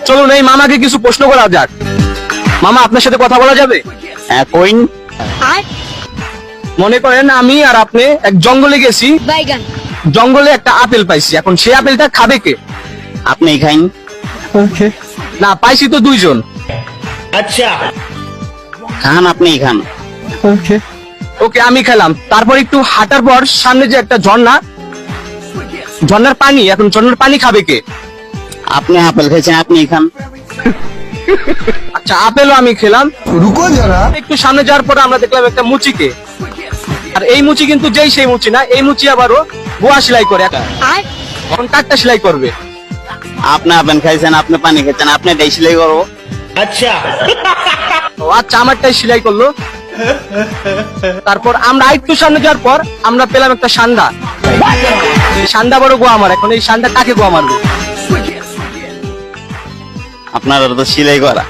চলুন এই মামাকে কিছু প্রশ্ন করা যাক। মামা, আপনার সাথে কথা বলা যাবে? কইন। মনে করেন আমি আর আপনি এক জঙ্গলে গেছি, জঙ্গলে একটা আপেল পাইছি, এখন সেই আপেলটা খাবে কে? আপনি খাইন। না, পাইছি তো দুইজন। খান, আপনি খান। ওকে, আমি খেলাম। তারপর একটু হাঁটার পর সামনে যে একটা ঝর্ণা, ঝর্ণার পানি, এখন ঝর্ণার পানি খাবে কে? আপনি আপেল খাইছেন, আপনি খান। আচ্ছা, আপেলও আমি খেলাম। রুকো যারা, একটু সামনে যাওয়ার পর আমরা দেখলাম একটা মুচিকে, আর এই মুচি কিন্তু যেই সেই মুচি না, এই মুচি আবারও বোয়া সেলাই করে। এখন কাঠটা সেলাই করবে। আপনি আপেল খাইছেন, আপনি পানি খাইছেন, আপনি এটাই সেলাই করবো। ও আচ্ছা, আমারটাই সেলাই করলো। তারপর আমরা আরেকটু সামনে যাওয়ার পর আমরা পেলাম একটা সান্ডা। সান্ডা বড় গোয়া আমার, এখন এই সান্ডা কাকে গোয়া মারবে? আপনার তো সেলাই করা।